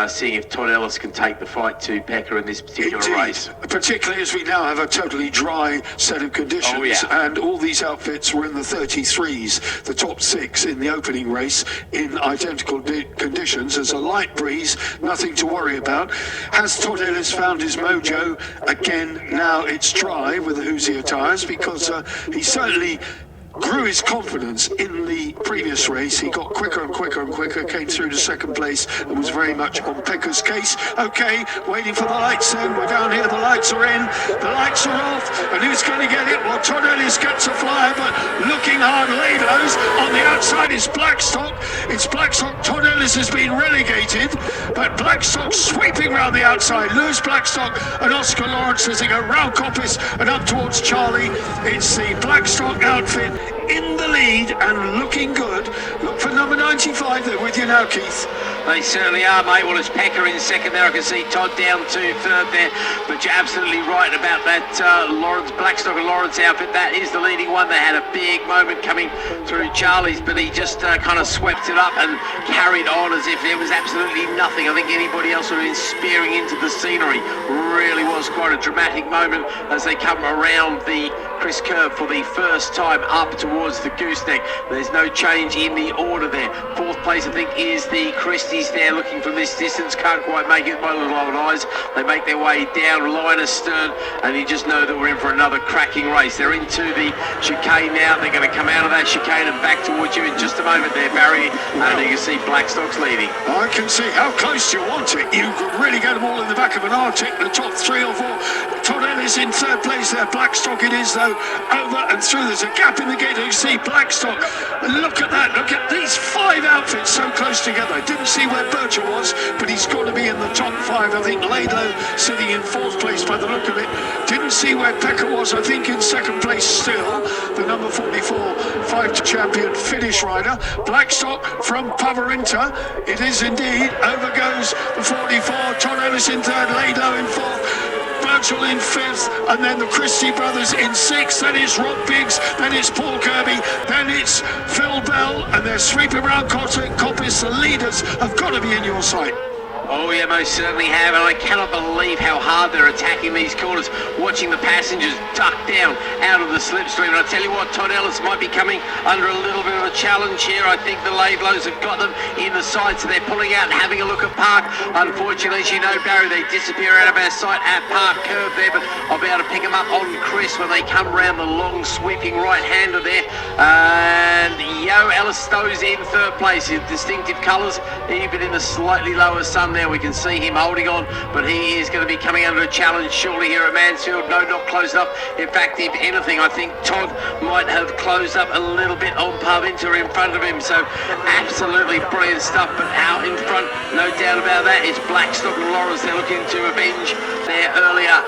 Seeing if Todd Ellis can take the fight to Pecker in this particular race. Particularly as we now have a totally dry set of conditions. Oh, yeah. And all these outfits were in the 33s, the top 6 in the opening race in identical conditions. There's a light breeze, nothing to worry about. Has Todd Ellis found his mojo? Again, now it's dry with the Hoosier tyres, because he certainly grew his confidence in the previous race. He got quicker and quicker and quicker, came through to second place and was very much on Pecker's case. Okay, waiting for the lights then. We're down here, the lights are in, the lights are off, and who's going to get it? Well, Todd Ellis gets a flyer, but looking hard, Laidlow's on the outside is Blackstock. It's Blackstock. Todd Ellis has been relegated, but Blackstock sweeping round the outside. Lewis Blackstock and Oscar Lawrence as they go round Coppice and up towards Charlie. It's the Blackstock outfit in the lead and looking good. Look for number 95. They're with you now, Keith. They certainly are, mate. Well, it's Pecker in second there. I can see Todd down to third there. But you're absolutely right about that Lawrence, Blackstock and Lawrence outfit. That is the leading one. They had a big moment coming through Charlie's, but he just kind of swept it up and carried on as if there was absolutely nothing. I think anybody else would have been spearing into the scenery. Really was quite a dramatic moment as they come around the Chris curve for the first time up towards the gooseneck. There's no change in the order there. Fourth place, I think, is the Christies there, looking from this distance. Can't quite make it by little old eyes. They make their way down line astern, and you just know that we're in for another cracking race. They're into the chicane now. They're going to come out of that chicane and back towards you in just a moment there, Barry. And you can see Blackstock's leading. I can see how close you want it. You could really get them all in the back of an Arctic, the top 3 or 4. Todd Ellis in third place there. Blackstock it is, though, over and through. There's a gap in the gate. You see Blackstock. Look at that. Look at these 5 outfits so close together. I didn't see where Bircher was, but he's got to be in the top 5. I think Laidlow sitting in 4th place by the look of it. Didn't see where Pecker was. I think in 2nd place still. The number 44 5 champion finish rider. Blackstock from Pavarinta. It is indeed. Over goes the 44. Todd Ellis in 3rd. Laidlow in 4th. Birchall in 5th, and then the Christie brothers in 6th. Then it's Rob Biggs, then it's Paul Kirby, then it's Phil Bell, and they're sweeping around Coppice. The leaders have got to be in your sight. Oh yeah, most certainly have, and I cannot believe how hard they're attacking these corners, watching the passengers duck down out of the slipstream. And I tell you what, Todd Ellis might be coming under a little bit of a challenge here. I think the Laidlows have got them in the sight, so they're pulling out and having a look at Park. Unfortunately, as you know, Barry, they disappear out of our sight at Park Curve there, but I'll be able to pick them up on Chris when they come around the long sweeping right-hander there. And Yo Ellis stows in 3rd place in distinctive colours, even in the slightly lower sun there. We can see him holding on, but he is going to be coming under a challenge shortly here at Mansfield. No, not closed up. In fact, if anything, I think Todd might have closed up a little bit on Parvinter in front of him. So absolutely brilliant stuff. But out in front, no doubt about that, is Blackstock and Lawrence. They're looking to avenge their earlier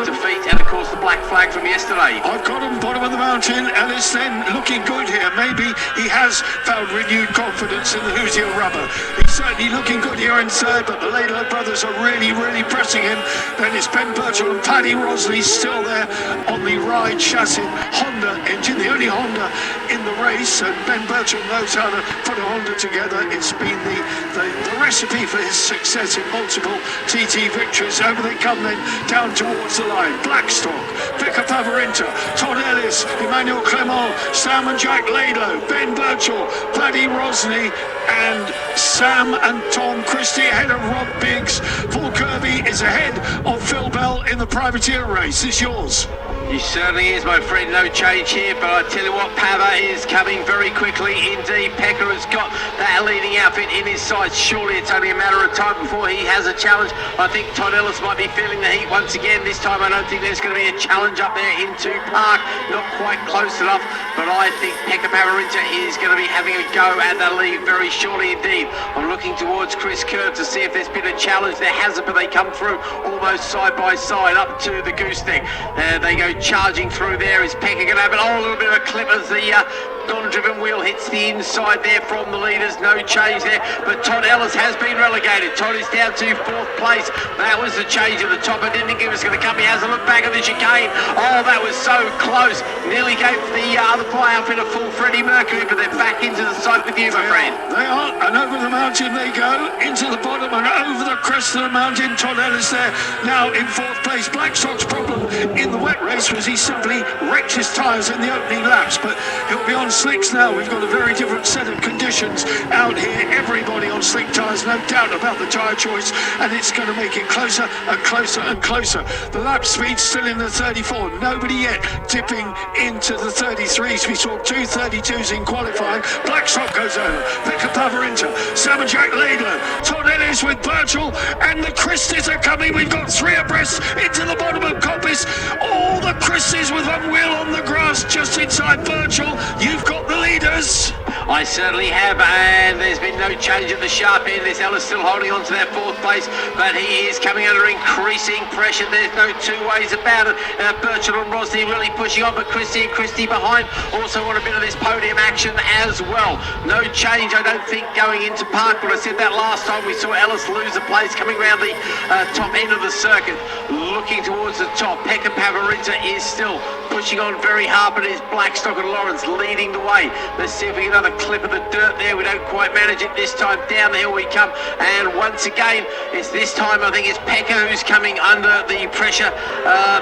defeat, and of course the black flag from yesterday. I've got him bottom of the mountain. Ellis then looking good here. Maybe he has found renewed confidence in the Hoosier rubber. He's certainly looking good here in 3rd, but the Laidlow brothers are really pressing him. Then it's Ben Birchall and Paddy Rosley still there on the Ride chassis Honda engine, the only Honda in the race, and Ben Birchall knows how to put a Honda together. It's been the recipe for his success in multiple TT victories. Over they come then down towards the line. Blackstock, Pekka Pavarinta, Todd Ellis, Emmanuel Clement, Sam and Jack Laidlow, Ben Birchall, Paddy Rosley, and Sam and Tom Christie ahead of Rob Biggs. Paul Kirby is ahead of Phil Bell in the privateer race. It's yours. He certainly is, my friend. No change here, but I tell you what, Pava is coming very quickly indeed. Pecker has got that leading outfit in his sights. Surely it's only a matter of time before he has a challenge. I think Todd Ellis might be feeling the heat once again. This time I don't think there's going to be a challenge up there into Park. Not quite close enough, but I think Pekka Pavarinta is going to be having a go at the lead very shortly indeed. I'm looking towards Chris Kerr to see if there's been a challenge. There hasn't, but they come through almost side by side up to the gooseneck. They go charging through there. Is Pekka going to have it? Oh, a little bit of a clip as the non-driven wheel hits the inside there from the leaders. No change there, but Todd Ellis has been relegated. Todd is down to 4th place. That was the change at the top. I didn't think he was going to come. He has a look back at the chicane. Oh, that was so close. Nearly gave the other fly outfit a full Freddie Mercury, but they're back into the side with you, my friend. They are, and over the mountain they go, into the bottom and over the crest of the mountain. Todd Ellis there, now in 4th place. Blackstock's problem in the wet race was he simply wrecked his tyres in the opening laps, but he'll be on slicks now. We've got a very different set of conditions out here. Everybody on slick tyres, no doubt about the tyre choice, and it's going to make it closer and closer and closer. The lap speed still in the 34. Nobody yet dipping into the 33s. We saw 2:32s in qualifying. Blackstock goes over. Pekka Pavarinta, Sam and Jack Laidlow, Todd Ellis with Birchall, and the Christies are coming. We've got 3 abreast into the bottom of Coppice. All the Christies with one wheel on the grass just inside Birchall. You've got the leaders. I certainly have, and there's been no change at the sharp end. This Ellis still holding on to that 4th place, but he is coming under increasing pressure. There's no two ways about it. Birchall and Rosny really pushing on, but Christie and Christie behind also want a bit of this podium action as well. No change, I don't think, going into Park, but I said that last time. We saw Ellis lose a place coming around the top end of the circuit, looking towards the top. Pekka Pavarinta is still pushing on very hard, but it's Blackstock and Lawrence leading the way. Let's see if we get another clip of the dirt there. We don't quite manage it this time. Down the hill we come, and once again, it's this time I think it's Pekka who's coming under the pressure,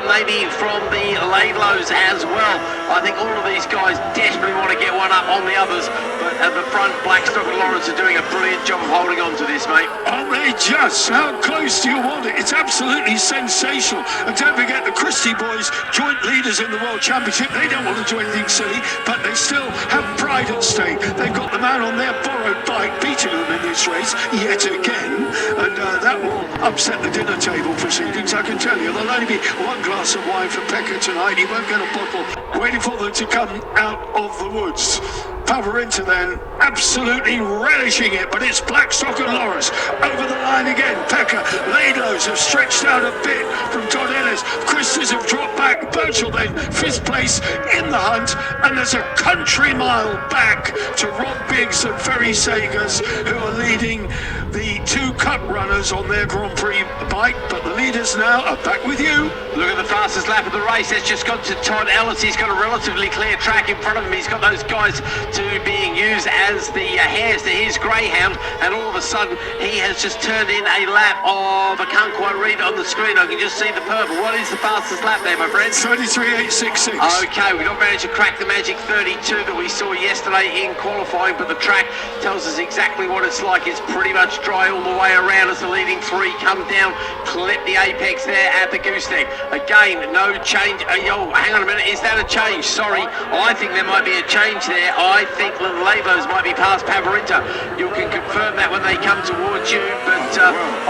maybe from the Laidlows as well. I think all of these guys desperately want to get one up on the others, but at the front, Blackstock and Lawrence are doing a brilliant job of holding on to this, mate. Aren't they just? How close do you want it? It's absolutely sensational. And don't forget the Christie boys, joint leaders in the World Championship. They don't want to do anything silly, but they still have pride at stake. They've got the man on their borrowed bike beating them in this race yet again, and that will upset the dinner table proceedings. I can tell you there'll only be 1 glass of wine for Pekka tonight. He won't get a bottle. Waiting for them to come out of the woods. Pavarinta then absolutely relishing it, but it's Blackstock and Lawrence over the line again. Pekka, Laidlows have stretched out a bit from Todd Ellis. Christies have dropped back. Birchall then 5th place in the hunt, and there's a country mile back to Rob Biggs and Ferry Sagers, who are leading the 2 cup runners on their Grand Prix bike, but the leaders now are back with you. Look at the fastest lap of the race. That's just gone to Todd Ellis. He's got a relatively clear track in front of him. He's got those guys to being used as the hares to his greyhound, and all of a sudden he has just turned in a lap of, I can't quite read it on the screen, I can just see the purple. What is the fastest lap there, my friend? 33.866. Okay, we've not managed to crack the magic 32 that we saw yesterday in qualifying, but the track tells us exactly what it's like. It's pretty much dry all the way around as the leading 3 come down, clip the apex there at the gooseneck. Again, no change. Oh, hang on a minute, is that a change? Sorry, I think there might be a change there. I think the Laidlows might be past Pavarinta. You can confirm that when they come towards you, but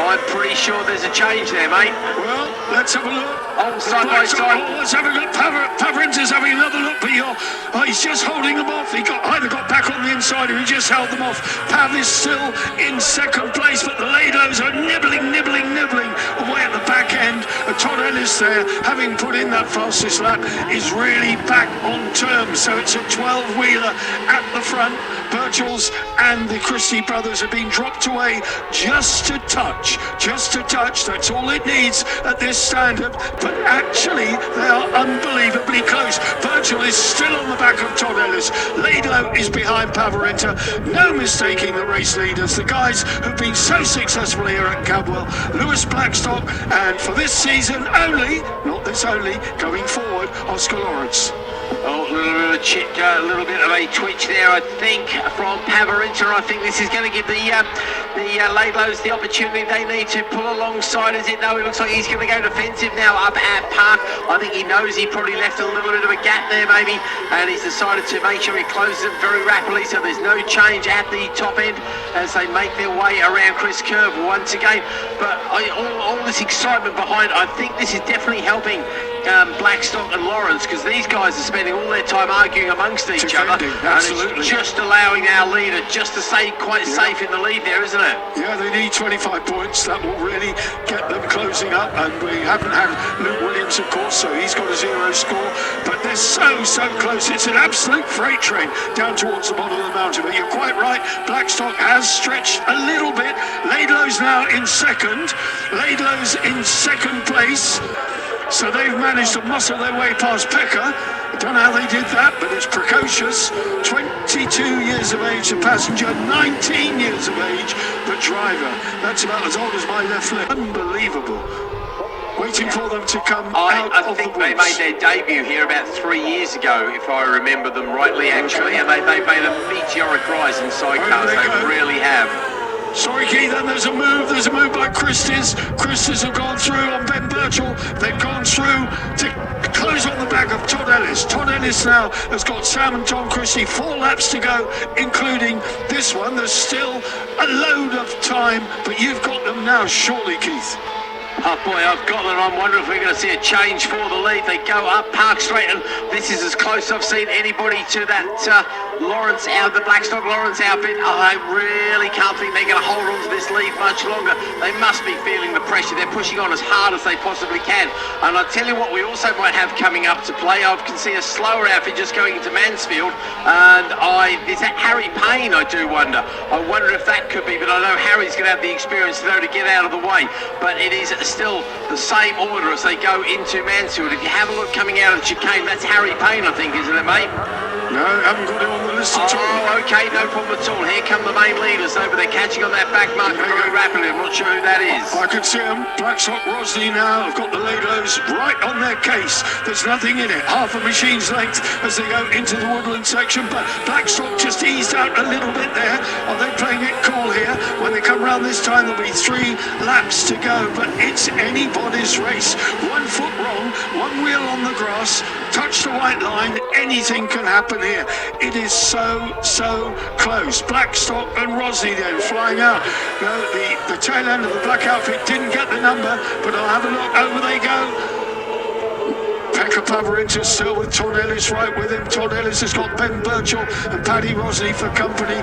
I'm pretty sure there's a change there, mate. Well, let's have a look. Oh, side by side. Oh, let's have a look. Pavarinta's having another look, but he's just holding them off. He either got back on the inside or he just held them off. Pav is still in 2nd place, but the Laidlows are nibbling away at the back end. And Todd Ellis there, having put in that fastest lap, is really back on terms. So it's a 12-wheeler at the front. Birchall's and the Christie brothers have been dropped away just to touch. That's all it needs at this standard. But actually, they are unbelievably close. Birchall is still on the back of Todd Ellis. Laidlow is behind Pavarinta. No mistaking the race leaders, the guys who've been so successful here at Cadwell. Lewis Blackstock, and for this season only, not this only, going forward, Oscar Lawrence. Oh, a little bit of a twitch there, I think, from Pavarinta. I think this is going to give the Laidlows the opportunity they need to pull alongside. As it now, it looks like he's going to go defensive now up at Park. I think he knows he probably left a little bit of a gap there, maybe, and he's decided to make sure he closes it very rapidly, so there's no change at the top end as they make their way around Chris Curve once again. But all this excitement behind, I think this is definitely helping Blackstock and Lawrence, because these guys are spending all their time arguing amongst each other. Absolutely. And it's just allowing our leader just to stay quite safe in the lead there, isn't it? Yeah, they need 25 points. That will really get them closing up. And we haven't had Luke Williams, of course, so he's got a 0 score. But they're so close. It's an absolute freight train down towards the bottom of the mountain. But you're quite right. Blackstock has stretched a little bit. Laidlow's now in second. Laidlow's in second place. So they've managed to muscle their way past Pekka. I don't know how they did that, but it's precocious. 22 years of age, the passenger, 19 years of age, the driver. That's about as old as my left leg. Unbelievable. Waiting for them to come out I of think the they woods. made their debut here about 3 years ago, if I remember them rightly, actually. And they've made a meteoric rise in sidecars. They really have. Sorry, Keith, and there's a move by Christie's. Christie's have gone through on Ben Birchall. They've gone through to close on the back of Todd Ellis. Todd Ellis now has got Sam and Tom Christie 4 laps to go, including this one. There's still a load of time, but you've got them now, surely, Keith. Oh boy, I've got them. I'm wondering if we're going to see a change for the lead. They go up Park Straight, and this is as close as I've seen anybody to that Lawrence out, the Blackstock Lawrence outfit. I really can't think they're going to hold on to this lead much longer. They must be feeling the pressure. They're pushing on as hard as they possibly can. And I'll tell you what, we also might have coming up to play. I can see a slower outfit just going into Mansfield, and is that Harry Payne, I do wonder. I wonder if that could be, but I know Harry's going to have the experience though to get out of the way. But it is still the same order as they go into Mansfield. If you have a look coming out of the chicane, that's Harry Payne, I think, isn't it, mate? No, haven't got it on the list at all. Oh, okay, no problem at all. Here come the main leaders over there, catching on that back marker very rapidly. I'm not sure who that is. I can see them. Blackstock, Rosny now have got the Laidlows right on their case. There's nothing in it. Half a machine's length as they go into the woodland section, but Blackstock just eased out a little bit there. Are they playing it cool here? When they come round this time, there'll be 3 laps to go, but it's anybody's race. 1 foot wrong, 1 wheel on the grass, touch the white line, anything can happen here. It is so close. Blackstock and Rosny then flying out. No, the tail end of the black outfit didn't get the number, but I'll have a look. Over they go. Pekka Pavarinta still with Todd Ellis right with him. Todd Ellis has got Ben Birchall and Paddy Rosny for company.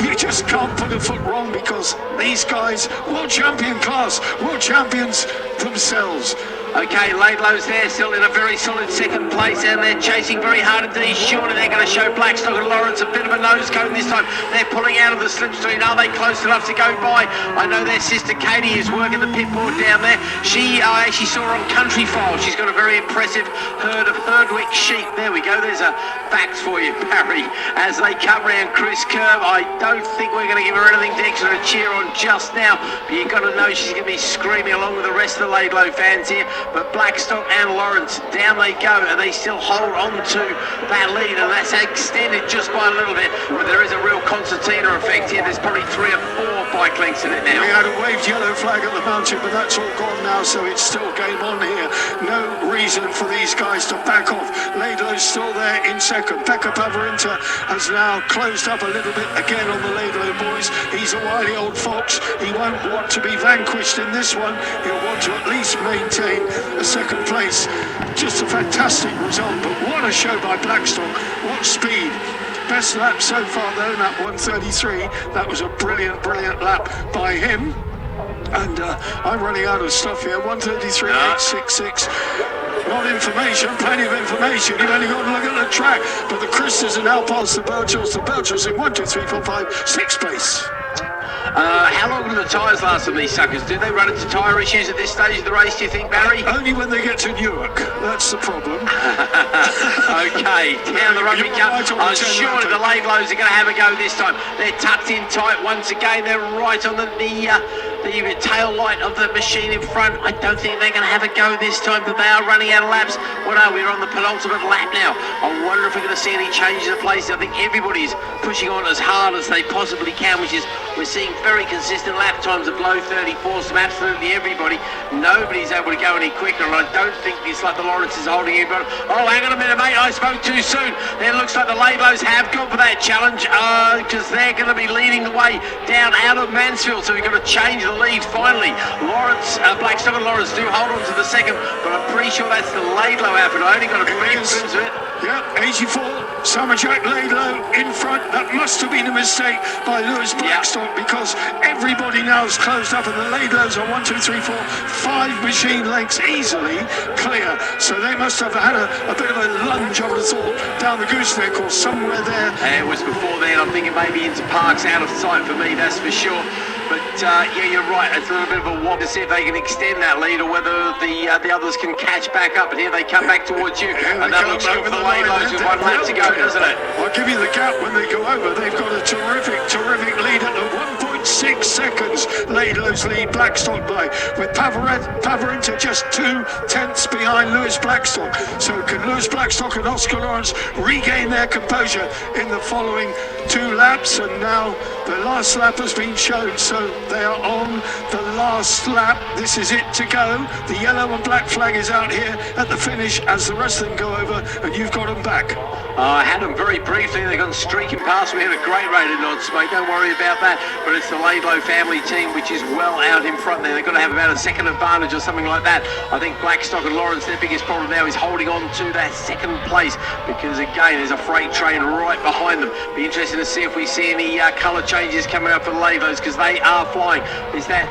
You just can't put a foot wrong because these guys, world champion class, world champions themselves. Okay, Laidlow's there, still in a very solid second place, and they're chasing very hard indeed. Surely they're going to show Blackstock and Lawrence a bit of a nose cone this time. They're pulling out of the slipstream. Are they close enough to go by? I know their sister Katie is working the pit board down there. I actually saw her on Country File. She's got a very impressive herd of Herdwick sheep. There we go. There's a fact for you, Barry. As they come round Chris Curve, I don't think we're going to give her anything extra to cheer on just now, but you've got to know she's going to be screaming along with the rest of the Laidlow fans here. But Blackstock and Lawrence, down they go, and they still hold on to that lead, and that's extended just by a little bit. But there is a real concertina effect here. There's probably 3 or 4 bike lengths in it now. We had a waved yellow flag at the mountain, but that's all gone now, so it's still game on here. No reason for these guys to back off. Laidlow's still there in second. Pekka Pavarinta has now closed up a little bit again on the Laidlow boys. He's a wily old fox. He won't want to be vanquished in this one. He'll want to at least maintain a second place. Just a fantastic result, but what a show by Blackstock. What speed. Best lap so far though, lap 133. That was a brilliant lap by him. And I'm running out of stuff here. 133.866. Not information, plenty of information. You've only got to look at the track. But the Christers are now past the Birchalls. The Birchalls in 1, 2, 3, 4, 5, 6th place. How long do the tyres last on these suckers? Do they run into tyre issues at this stage of the race, do you think, Barry? Only when they get to Newark. That's the problem. Okay, down the road we come. I'm sure the Laidlows are going to have a go this time. They're tucked in tight once again. They're right on the tail light of the machine in front. I don't think they're going to have a go this time, but they are running out of laps. What are we? We're on the penultimate lap now. I wonder if we're going to see any changes of place. I think everybody's pushing on as hard as they possibly can, which is we're seeing very consistent lap times of below 34s from absolutely everybody. Nobody's able to go any quicker, and I don't think it's like the Lawrence is holding you. But oh, hang on a minute, mate, I spoke too soon. It looks like the Laidlows have gone for that challenge because they're going to be leading the way down out of Mansfield, so we've got to change the lead finally. Blackstock and Lawrence do hold on to the second, but I'm pretty sure that's the Laidlow outfit. I only got a brief glimpse of it. Yep, 84, Summerjack Laidlow in front. That must have been a mistake by Lewis Blackstock, because everybody now is closed up and the Laidlows are 1, 2, 3, 4, 5 machine lengths easily clear. So they must have had a bit of a lunge, I would have thought, down the gooseneck or somewhere there. It was before then. I'm thinking maybe into Parks, out of sight for me, that's for sure. But yeah, you're right. It's a little bit of a wobble to see if they can extend that lead or whether the others can catch back up. And here they come back towards you. And that looks good for the Laidlows with 1 lap to go, doesn't it? I'll give you the gap when they go over. They've got a terrific lead at the 1.6 seconds. Laidlow's lead Blackstock by, with Pavarinta just 2/10 behind Lewis Blackstock. So can Lewis Blackstock and Oscar Lawrence regain their composure in the following 2 laps? And now the last lap has been shown, so they are on the last lap. This is it to go. The yellow and black flag is out here at the finish as the rest of them go over, and you've got them back. I had them very briefly. They've gone streaking past. We had a great rate of nods, mate. Don't worry about that. But it's the Laidlow family team which is well out in front there. They've got to have about a second advantage or something like that. I think Blackstock and Lawrence, their biggest problem now is holding on to that second place, because again there's a freight train right behind them. Be interesting to see if we see any colour changes coming up for the Laidlows, because they are flying. Is that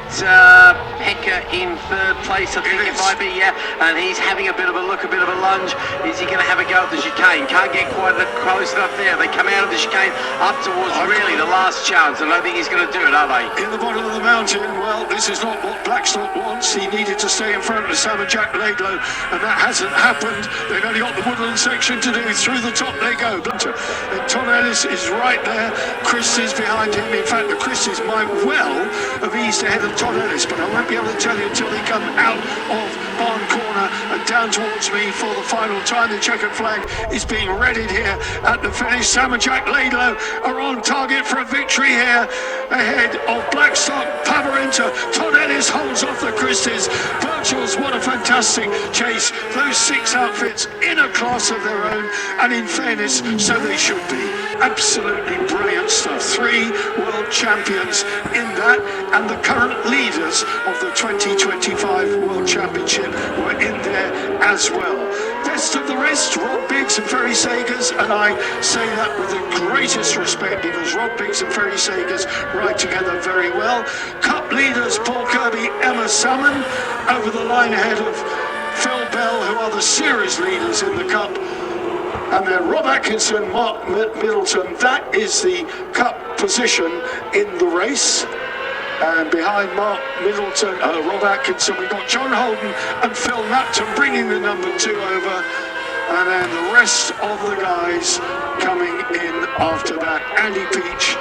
Pecker in 3rd place? I think it might be, yeah. And he's having a bit of a look, a bit of a lunge. Is he going to have a go at the chicane? Can't get quite close enough there. They come out of the chicane up towards really the last chance. I don't think he's going to do it, are they? In the bottom of the mountain, well, this is not what Blackstock wants. He needed to stay in front of Summerjack Laidlow, and that hasn't happened. They've only got the woodland section to do. Through the top they go. And Tom Ellis is right there. Christie's behind him. In fact, the Christie's might well have eased ahead of Todd Ellis, but I won't be able to tell you until they come out of Barn Corner and down towards me for the final time. The checkered flag is being readied here at the finish. Summerjack Laidlow are on target for a victory here, ahead of Blackstock, Pavarinta. Todd Ellis holds off the Christie's. Birchall's, what a fantastic chase. Those 6 outfits in a class of their own, and in fairness, so they should be. Absolutely brilliant stuff. 3 world champions in that, and the current leaders of the 2025 World Championship were in there as well. Best of the rest, Rob Biggs and Ferry Sagers, and I say that with the greatest respect, because Rob Biggs and Ferry Sagers ride together very well. Cup leaders Paul Kirby, Emma Salmon, over the line ahead of Phil Bell, who are the series leaders in the Cup. And then Rob Atkinson, Mark Middleton, that is the Cup position in the race. And behind Mark Middleton, Rob Atkinson, we've got John Holden and Phil Napton bringing the number 2 over. And then the rest of the guys coming in after that. Andy Peach,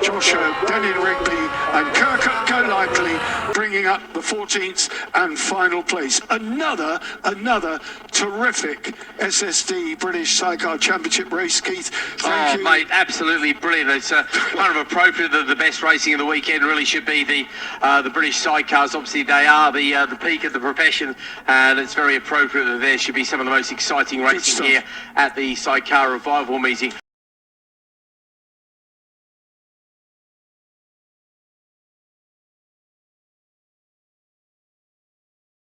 Josh Hope, Denny Rigby and Kirk Golightly bringing up the 14th and final place. Another terrific SSD British Sidecar Championship race, Keith. Thank you. Mate, absolutely brilliant. It's kind of appropriate that the best racing of the weekend really should be the British Sidecars. Obviously, they are the peak of the profession, and it's very appropriate that there should be some of the most exciting racing here at the Sidecar Revival meeting.